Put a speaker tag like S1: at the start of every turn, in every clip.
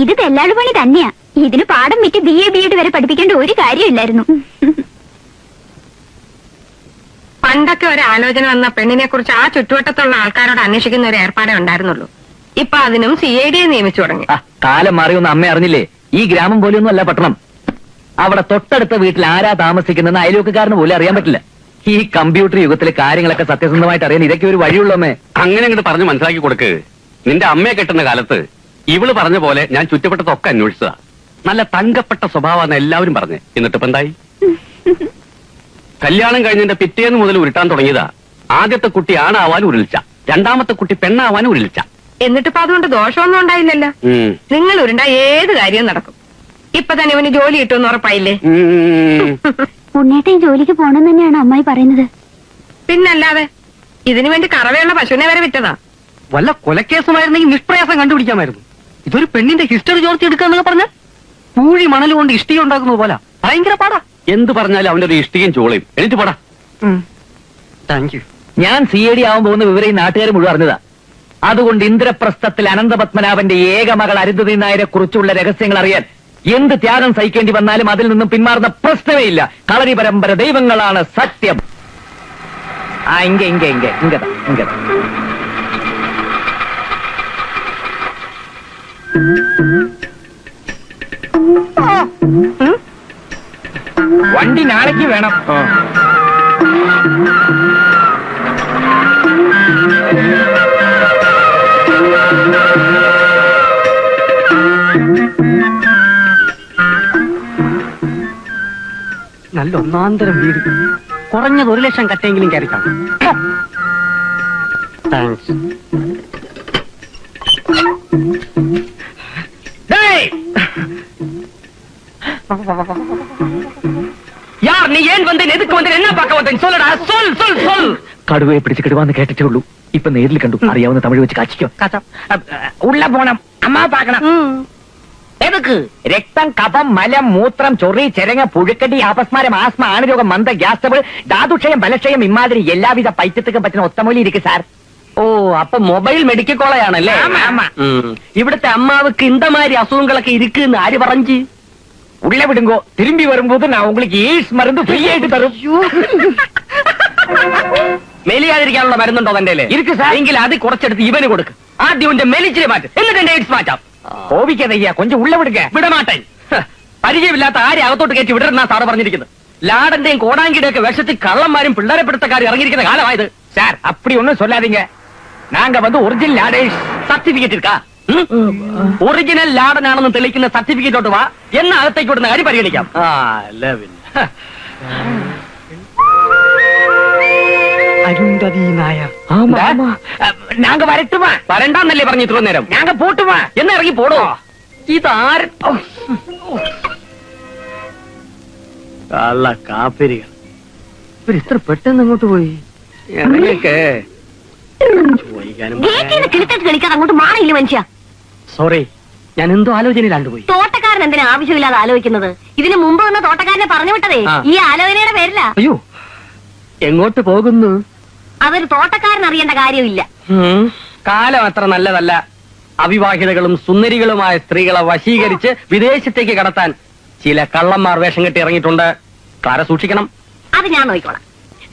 S1: ഇത് തെല്ലാളു പണി തന്നെയാ. ഇതിന് പാഠം വിറ്റ് BA BEd വരെ പഠിപ്പിക്കേണ്ട ഒരു കാര്യമില്ലായിരുന്നു.
S2: പണ്ടൊക്കെ ഒരു ആലോചന വന്ന പെണ്ണിനെ കുറിച്ച് ആ ചുറ്റുവട്ടത്തുള്ള ആൾക്കാരോട് അന്വേഷിക്കുന്ന ഒരു ഏർപ്പാടേ ഉണ്ടായിരുന്നുള്ളൂ. ഇപ്പൊ അതിനും CID നിയമിച്ചു തുടങ്ങി.
S3: കാലം മാറിയൊന്നും അമ്മ അറിഞ്ഞില്ലേ? ഈ ഗ്രാമം പോലെയൊന്നും അല്ല പട്ടണം. അവിടെ തൊട്ടടുത്ത വീട്ടിൽ ആരാ താമസിക്കുന്നതെന്ന് അയൽവക്കക്കാരന് പോലും അറിയാൻ പറ്റില്ല. ഈ കമ്പ്യൂട്ടർ യുഗത്തിലെ കാര്യങ്ങളൊക്കെ സത്യസന്ധമായിട്ട് അറിയാൻ ഇതൊക്കെ ഒരു വഴിയുള്ളൂ അമ്മേ.
S4: അങ്ങനെ അങ്ങോട്ട് പറഞ്ഞ് മനസ്സിലാക്കി കൊടുക്ക്. നിന്റെ അമ്മയെ കെട്ടുന്ന കാലത്ത് ഇവള് പറഞ്ഞ പോലെ ഞാൻ ചുറ്റപ്പെട്ടതൊക്കെ അന്വേഷിച്ചതാ. നല്ല തങ്കപ്പെട്ട സ്വഭാവമാണ് എല്ലാവരും പറഞ്ഞ്. എന്നിട്ടിപ്പോ എന്തായി? കല്യാണം കഴിഞ്ഞതിന്റെ പിറ്റേന്ന് മുതൽ ഉരുട്ടാൻ തുടങ്ങിയതാ. ആദ്യത്തെ കുട്ടി ആണാവാൻ ഉരുളിച്ച, രണ്ടാമത്തെ കുട്ടി പെണ്ണാവാൻ ഉരുളിച്ച.
S2: എന്നിട്ടിപ്പോ അതുകൊണ്ട് ദോഷമൊന്നും ഉണ്ടായില്ലല്ലോ. നിങ്ങൾ ഉരുണ്ട ഏത് കാര്യവും നടക്കും. ഇപ്പൊ തന്നെ ഇവന് ജോലി കിട്ടുമെന്ന് ഉറപ്പായില്ലേ?
S1: ഉണ്ണേട്ടൻ ജോലിക്ക് പോണെന്ന് തന്നെയാണ് അമ്മായി പറയുന്നത്.
S2: പിന്നല്ലാതെ ഇതിനു വേണ്ടി കറവയുള്ള പശുവിനെ വരെ വിറ്റതാ.
S3: വല്ല കൊലക്കേസുമായിരുന്നെങ്കിൽ നിഷ്പ്രയാസം കണ്ടുപിടിക്കാമായിരുന്നു. ഇതൊരു പെണ്ണിന്റെ ഹിസ്റ്ററി ചോർത്തി എടുക്കാന്നൊക്കെ പറഞ്ഞ പൂഴി മണൽ കൊണ്ട് ഇഷ്ടിക ഉണ്ടാക്കുന്നത് പോലെ ഭയങ്കര പാടാ.
S4: എന്ത് പറഞ്ഞാലും അവന്റെ ഒരു ഇഷ്ടികയും ചോളയും. എനിക്ക് പോടാ.
S3: Thank you. ഞാൻ CID ആവാൻ പോകുന്ന വിവരം ഈ നാട്ടുകാർ മുഴുവൻ അറിഞ്ഞതാ. അതുകൊണ്ട് ഇന്ദ്രപ്രസ്ഥത്തിൽ അനന്തപത്മനാഭന്റെ ഏക മകൾ അരുന്ധതി നായരെ കുറിച്ചുള്ള രഹസ്യങ്ങൾ അറിയാൻ എന്ത് ത്യാഗം സഹിക്കേണ്ടി വന്നാലും അതിൽ നിന്നും പിന്മാറുന്ന പ്രശ്നമേ ഇല്ല. കളരി പരമ്പര ദൈവങ്ങളാണ് സത്യം. ഇങ്ങതാ വണ്ടി നാളേക്ക് വേണം. നല്ല ഒന്നാന്തരം വീട്. കുറഞ്ഞത് 1 ലക്ഷം കട്ടെങ്കിലും കയറി കാണും. താങ്ക്സ്. யார் நீ? ஏன் வந்தேன்? எதுக்கு வந்தேன்? என்ன பார்க்க வந்தேன்? சொல்லடா, சொல். കടുവയെ പിടിച്ച് കിടുവാന്ന് കേട്ടിട്ടേ ഉള്ളൂ. ഇപ്പൊ നേരിൽ കണ്ടു. അറിയാവുന്ന തമിഴ് വെച്ച് കാച്ചിക്കോ. ഉള്ള പോണം. അമ്മ പാക്കണം. എതുക്ക്? രക്തം, കഫം, മലം, മൂത്രം, ചൊറി, ചെരങ്ങ, പുഴുക്കടി, അപസ്മാരം, ആസ്മ, ആണുരോഗം, മന്ദ, ഗ്യാസ് ട്രബിൾ, ധാതുക്ഷയം, ബലക്ഷയം, ഇമാതിരി എല്ലാവിധ പൈത്യത്തിനും പറ്റുന്ന ഒത്തമൂലി ഇരിക്കും സാർ. ഓ, അപ്പൊ മൊബൈൽ മെഡിക്കൽ കോളേജാണല്ലേ? ഇവിടുത്തെ അമ്മാവക്ക് ഇന്തമാതിരി അസുഖങ്ങളൊക്കെ ഇരിക്കുന്ന ആര് പറഞ്ഞു? ഉള്ള വിടുങ്കോ, തിരുമ്പി വരുമ്പോൾ ഞാൻ உங்களுக்கு എയ്ഡ്സ് മരുന്ന് ഫ്രീ ആയിട്ട് തരും. മെലിയാതിരിക്കാനുള്ള മരുന്നുണ്ടോ തന്റെ? ഇരിക്കും സാർ. എങ്കിൽ അത് കുറച്ചെടുത്ത് ഇവന് കൊടുക്കും. ആദ്യം എന്റെ മെലിച്ചിനെ മാറ്റും, എന്നിട്ട് എന്റെ എയ്ഡ്സ് മാറ്റാം. കോപിക്കതയ്യ, കൊഞ്ചം ഉള്ള വിടുക. വിടമാട്ടൻ. പരിചയമില്ലാത്ത ആരെ അകത്തോട്ട് കയറ്റി വിടരുന്നാ സാറ് പറഞ്ഞിരിക്കുന്നത്. ലാടന്റെയും കോടാങ്കിയുടെയും ഒക്കെ വേഷത്തിൽ കള്ളന്മാരും പിള്ളേരെ പിടുത്തക്കാരും ഇറങ്ങിയിരിക്കുന്ന കാലമായത്. സാർ அப்படி ஒன்னும் சொல்லாதீங்க. நாங்க வந்து ஒரிஜினல் ലാഡേഴ്സ്. സർട്ടിഫിക്കറ്റ് இருக்கா? ഒറിജിനൽ ലാടനാണെന്ന് തെളിയിക്കുന്ന സർട്ടിഫിക്കറ്റോട്ട് വാ. എന്ന അകത്തേക്ക് വിടുന്ന കാര്യം പരിഗണിക്കാം. അരുന്ധതി നായർ. നാങ്ക വരട്ടുമാ. വരണ്ടെന്നല്ലേ പറഞ്ഞു ഇത്ര നേരം? ഞാങ്ക പോട്ടുമാ. എന്നാ ഇറങ്ങി പോടോ. ഇതാര കാപ്പിരികൾ ഇത്ര പെട്ടെന്ന് അങ്ങോട്ട് പോയി?
S1: കളിക്കാൻ അങ്ങോട്ട് മാറിയില്ല മനുഷ്യ.
S3: സോറി, ഞാൻ എന്തോ ആലോചനയിലാണ്ട് പോയി.
S1: തോട്ടക്കാരൻ എന്തിനാ ആവശ്യമില്ലാതെ ആലോചിക്കുന്നത്? ഇതിനു മുമ്പ് വന്ന തോട്ടക്കാരനെ പറഞ്ഞു വിട്ടതേ ഈ ആലോചനയുടെ പേരില്ല.
S3: അയ്യോ, എങ്ങോട്ട് പോകുന്നു?
S1: അതൊരു തോട്ടക്കാരൻ അറിയേണ്ട കാര്യമില്ല.
S3: കാലം അത്ര നല്ലതല്ല. അവിവാഹിതകളും സുന്ദരികളുമായ സ്ത്രീകളെ വശീകരിച്ച് വിദേശത്തേക്ക് കടത്താൻ ചില കള്ളന്മാർ വേഷം കെട്ടി ഇറങ്ങിയിട്ടുണ്ട്. കാരെ സൂക്ഷിക്കണം.
S1: അത് ഞാൻ നോക്കിക്കോളാം.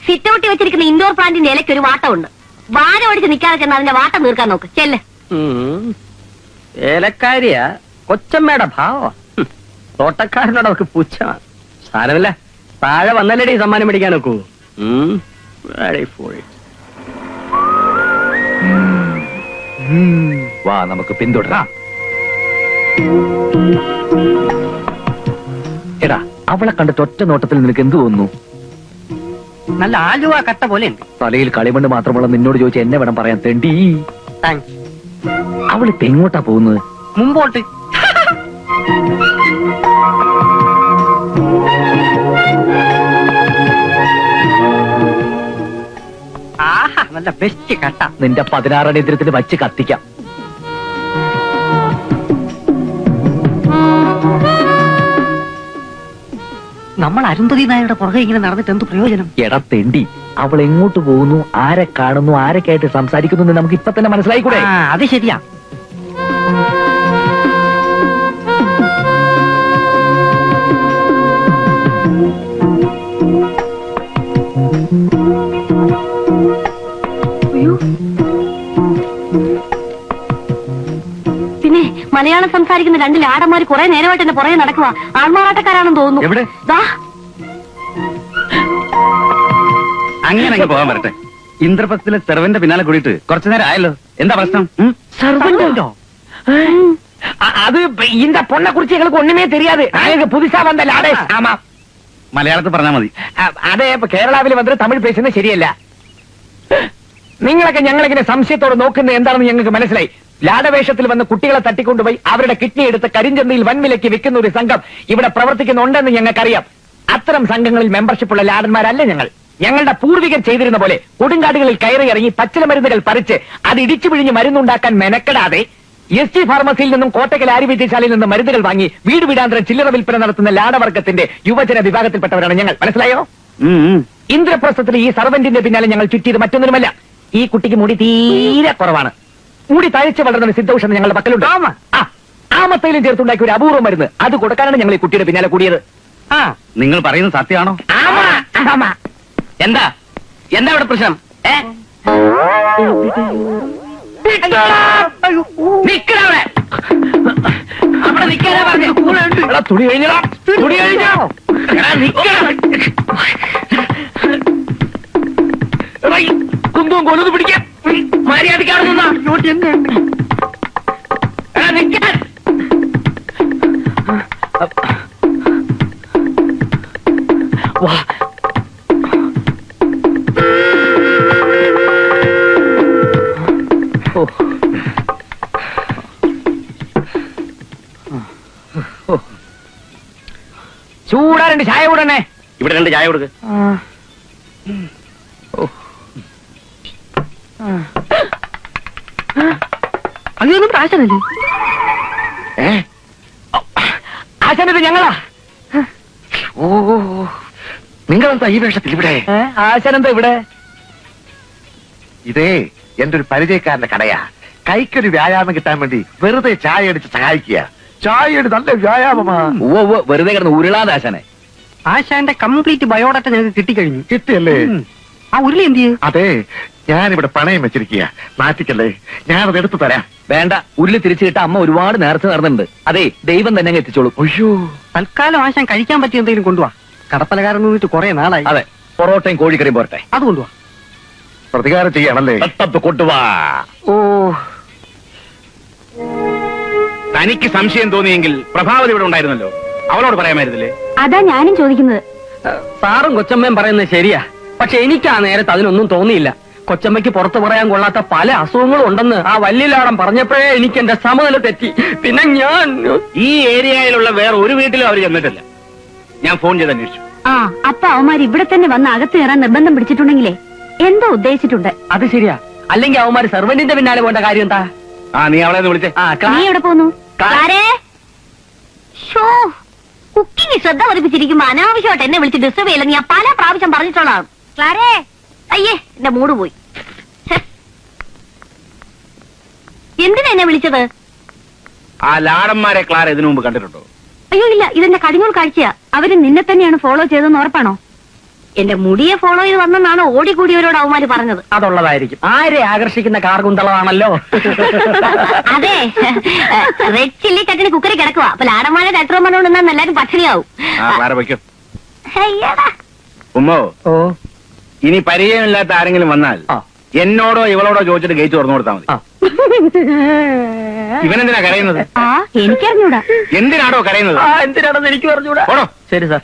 S1: സിറ്റൗട്ടി വെച്ചിരിക്കുന്ന ഇൻഡോർ പ്ലാന്റിന്റെ ഇലയ്ക്ക് ഒരു വാട്ടമുണ്ട്. വാര ഓടിച്ച് നിൽക്കാതെ ചെന്ന് അതിന്റെ വാട്ടം തീർക്കാൻ നോക്ക്. ചെല്ല്.
S3: ഏലക്കാരിയാ കൊച്ചമ്മയുടെ ഭാവം. തോട്ടക്കാരനോട് അവർക്ക് പുച്ഛമാണ്. സാരമില്ല, താഴെ വന്നല്ലേടി സമ്മാനം മേടിക്കാൻ നോക്കൂ. വാ, നമുക്ക് പിന്തുടരാം. എടാ, അവളെ കണ്ടിട്ട് ഒറ്റ നോട്ടത്തിൽ നിനക്ക് എന്ത് തോന്നുന്നു?
S2: നല്ല ആലുവ കട്ട പോലെ ഉണ്ട്.
S3: തലയിൽ കളിമണ്ണ് മാത്രമുള്ള നിന്നോട് ചോദിച്ച എന്നെ വേണം പറയാൻ തെണ്ടി. അവളിപ്പോ എങ്ങോട്ടാ പോകുന്നത്?
S2: മുമ്പോട്ട്. ആഹാ, നല്ല ബെസ്റ്റ് കട്ട.
S3: നിന്റെ 16 അടിയന്തരത്തിന് വച്ച് കത്തിക്കാം.
S2: നമ്മൾ അരുന്ധതി നായരുടെ പുറകെ ഇങ്ങനെ നടന്നിട്ട് എന്ത് പ്രയോജനം?
S3: എടാ തെണ്ടി, അവൾ എങ്ങോട്ട് പോകുന്നു, ആരെ കാണുന്നു, ആരൊക്കെയായിട്ട് സംസാരിക്കുന്നു നമുക്ക് ഇപ്പൊ തന്നെ മനസ്സിലായിക്കൂടെ?
S2: അത് ശരിയാ.
S1: മലയാളം സംസാരിക്കുന്ന രണ്ട് ലാടന്മാർ കുറെ നേരമായിട്ട് എന്നെ പുറകെ നടക്കുക. ആൾമാറാട്ടക്കാരാണെന്ന് തോന്നുന്നു.
S4: എവിടെ?
S1: ദാ.
S4: അങ്ങനെ അങ്ങ് പോകാൻ വരട്ടെ. ഇന്ദ്രപ്രസ്ഥത്തിലെ സെർവന്റെ പിന്നാലെ കൂടിയിട്ട് കുറച്ചു നേരം ആയല്ലോ. എന്താ പ്രശ്നം?
S3: സർവന്റോ? அது இந்த பொண்ணை குறிச்சு எங்களுக்கு ஒண்ணுமே தெரியாது. நாங்க புதுசா வந்த லாடேஷ். ஆமா,
S4: മലയാളത്തിൽ പറഞ്ഞാൽ മതി.
S3: അതേ ഇപ്പൊ കേരളാവിൽ വന്നിട്ട് തമിഴ് പേശുന്നത് ശരിയല്ല. നിങ്ങളൊക്കെ ഞങ്ങളിങ്ങനെ സംശയത്തോടെ നോക്കുന്നത് എന്താണെന്ന് ഞങ്ങൾക്ക് മനസ്സിലായി. ലാടവേഷത്തിൽ വന്ന് കുട്ടികളെ തട്ടിക്കൊണ്ടുപോയി അവരുടെ കിഡ്നി എടുത്ത് കരിഞ്ചന്തയിൽ വൻവിലയ്ക്ക് വിൽക്കുന്ന ഒരു സംഘം ഇവിടെ പ്രവർത്തിക്കുന്നുണ്ടെന്ന് ഞങ്ങൾക്കറിയാം. അത്തരം സംഘങ്ങളിൽ മെമ്പർഷിപ്പുള്ള ലാടന്മാരല്ല ഞങ്ങൾ. ഞങ്ങളുടെ പൂർവികർ ചെയ്തിരുന്ന പോലെ കൊടുങ്കാടുകളിൽ കയറി ഇറങ്ങി പച്ചില മരുന്നുകൾ പറിച്ച് അത് ഇടിച്ചു പിഴിഞ്ഞ് മരുന്നുണ്ടാക്കാൻ മെനക്കെടാതെ ST ഫാർമസിയിൽ നിന്നും കോട്ടക്കൽ ആര്യവൈദ്യശാലയിൽ നിന്നും മരുന്നുകൾ വാങ്ങി വീട് വീടാന്തരം ചില്ലറ വിൽപ്പന നടത്തുന്ന ലാടവർഗത്തിന്റെ യുവജന വിഭാഗത്തിൽപ്പെട്ടവരാണ് ഞങ്ങൾ. മനസ്സിലായോ? ഇന്ദ്രപ്രസ്ഥത്തിൽ ഈ സർവന്റിന്റെ പിന്നാലെ ഞങ്ങൾ ചുറ്റിയത് മറ്റൊന്നിനുമല്ല. ഈ കുട്ടിക്ക് മുടി തീരെ കുറവാണ്. മുടി തഴച്ച് വളർന്ന സിദ്ധൌഷധം ഞങ്ങളുടെ പക്കലുണ്ട്. ആമത്തയിലും ചേർത്തുണ്ടാക്കിയ ഒരു അപൂർവ മരുന്ന് അത് കൊടുക്കാനാണ് ഞങ്ങൾ ഈ കുട്ടിയുടെ പിന്നാലെ കൂടിയത്.
S4: നിങ്ങൾ പറയുന്നത് സത്യമാണോ?
S3: എന്താ എന്താ ഇവിടെ പ്രശ്നം? നിക്കണവിടെ അവിടെ നിൽക്കാനാ പറഞ്ഞു. തുണി കഴിഞ്ഞോ? തുണി കഴിഞ്ഞോ? കുന്തവും കൊലുത് പിടിക്കാൻ മര്യാദക്കാണ് നിന്നാ നിൽക്കാൻ. വാ ചൂടാ രണ്ട് ചായ കൂടണേ.
S4: ഇവിടെ രണ്ട് ചായ കൊടുക്ക്.
S1: അങ്ങനെയൊന്നും ആശാനല്ലേ?
S3: ആശാനത് ഞങ്ങളാ.
S4: ഓ, നിങ്ങളെന്താ ഈ വേഷത്തിൽ ഇവിടെ?
S3: ആശാനെന്താ ഇവിടെ?
S5: ഇതേ എന്റെ ഒരു പരിചയക്കാരന്റെ കടയാ. കൈക്കൊരു വ്യായാമം കിട്ടാൻ വേണ്ടി വെറുതെ ചായ അടിച്ച് സഹായിക്കുക. ചായയുടെ നല്ല വ്യായാമമാ.
S3: വെറുതെ കിടന്ന് ഉരുളാതെ ആശാനെ.
S2: ആശാന്റെ കംപ്ലീറ്റ് ബയോഡാറ്റ ഞങ്ങൾക്ക് കിട്ടിക്കഴിഞ്ഞു.
S5: കിട്ടിയല്ലേ?
S2: ആ ഉരുളി എന്ത് ചെയ്യും?
S5: അതെ, ഞാനിവിടെ പണയം വെച്ചിരിക്കുക. നാട്ടിക്കല്ലേ, ഞാനത് എടുത്തു തരാം.
S3: വേണ്ട, ഉരുളി തിരിച്ചു കിട്ട അമ്മ ഒരുപാട് നേരത്തെ നടന്നിട്ടുണ്ട്. അതെ, ദൈവം തന്നെ അങ്ങ് എത്തിച്ചോളൂ.
S5: അയ്യോ,
S2: തൽക്കാലം ആശാൻ കഴിക്കാൻ പറ്റിയ എന്തെങ്കിലും കൊണ്ടുപോവാ. കടപ്പലകാരൻ നിന്നിട്ട് കുറെ നാളായി.
S3: അതെ, പൊറോട്ടയും കോഴിക്കറിയും പോരട്ടെ.
S2: അത് കൊണ്ടുപോവാ.
S5: പ്രതികാരം ചെയ്യാണല്ലേ?
S3: കൊണ്ടുവാ.
S5: ഓ,
S4: തനിക്ക് സംശയം തോന്നിയെങ്കിൽ പ്രഭാവതി ഇവിടെ ഉണ്ടായിരുന്നല്ലോ, അവളോട് പറയാമായിരുന്നില്ലേ?
S1: അതാ ഞാനും ചോദിക്കുന്നത്.
S2: സാറും കൊച്ചമ്മയും പറയുന്നത് ശരിയാ. പക്ഷെ എനിക്ക് ആ നേരത്ത് അതിനൊന്നും തോന്നിയില്ല. കൊച്ചമ്മയ്ക്ക് പുറത്തു പറയാൻ കൊള്ളാത്ത പല അസുഖങ്ങളും ഉണ്ടെന്ന് ആ വല്യലാടം പറഞ്ഞപ്പോഴേ എനിക്ക് എന്റെ സമനില തെറ്റി. പിന്നെ ഞാൻ
S4: ഈ ഏരിയയിലുള്ള വേറെ ഒരു വീട്ടിലും അവർ ചെന്നിട്ടില്ല. ഞാൻ ഫോൺ ചെയ്ത് അന്വേഷിച്ചു.
S1: അപ്പൊ അവന്മാർ ഇവിടെ തന്നെ വന്ന് അകത്ത് കയറാൻ നിർബന്ധം പിടിച്ചിട്ടുണ്ടെങ്കിലേ എന്തോ ഉദ്ദേശിച്ചിട്ടുണ്ട്.
S3: അത് ശരിയാ. അല്ലെങ്കിൽ അവന്മാര് സെർവന്റിന്റെ പിന്നാലെ പോകേണ്ട കാര്യം എന്താ?
S4: നീ അവളെ ഒന്ന് വിളിച്ചേ.
S1: നീ എവിടെ പോന്നു? കുക്കിംഗ് ശ്രദ്ധ പതിപ്പിച്ചിരിക്കുമ്പോ അനാവശ്യമായിട്ട് എന്നെ വിളിച്ച് ഡിസ്റ്റർബ് ചെയ്യില്ല. ഞാൻ പല പ്രാവശ്യം പറഞ്ഞിട്ടുള്ളതാണ്. ക്ലാരേ, അയ്യേ എന്റെ മൂഡ് പോയി. എന്തിനാ എന്നെ വിളിച്ചത്?
S4: ആ ലാടന്മാരെ ക്ലാര ഇതിനു മുമ്പ് കണ്ടിട്ടുണ്ടോ?
S1: അയ്യോ ഇല്ല, ഇതെന്റെ കടിഞ്ഞൂൽ കാഴ്ചയാ. അവര് നിന്നെ തന്നെയാണ് ഫോളോ ചെയ്തെന്ന് ഉറപ്പാണോ? എന്റെ മുടിയെ ഫോളോ ചെയ്ത് വന്നെന്നാണ് ഓടിക്കൂടിയവരോട് അവന്മാര് പറഞ്ഞത്.
S3: അതുള്ളതായിരിക്കും. ആരെ ആകർഷിക്കുന്ന കാർകുന്തളമാണല്ലോ.
S1: അതെ, റെഡ് ചില്ലി ചട്ടിന് കുക്കറി കിടക്കുക. അപ്പൊ ലാടന്മാരെ ചട്ടറും പറഞ്ഞുകൊണ്ടെന്നാൽ എല്ലാരും പട്ടിണിയാവും.
S4: ക്ലാര വയ്ക്കും.
S1: അയ്യടാ.
S4: ഉമ്മോ,
S3: ഓ,
S4: ഇനി പരിചയമില്ലാത്ത ആരെങ്കിലും വന്നാൽ എന്നോടോ ഇവളോടോ ചോദിച്ചിട്ട് ഗേറ്റ് തുറന്നു കൊടുത്താൽ മതി. ഇവനെന്തിനാ കരയുന്നത്?
S1: എനിക്കറിഞ്ഞൂടാ.
S4: എന്തിനാടോ കരയുന്നത്?
S3: എന്തിനാണെന്ന് എനിക്ക് പറഞ്ഞൂടാ.
S4: ഓടോ.
S3: ശരി സാർ.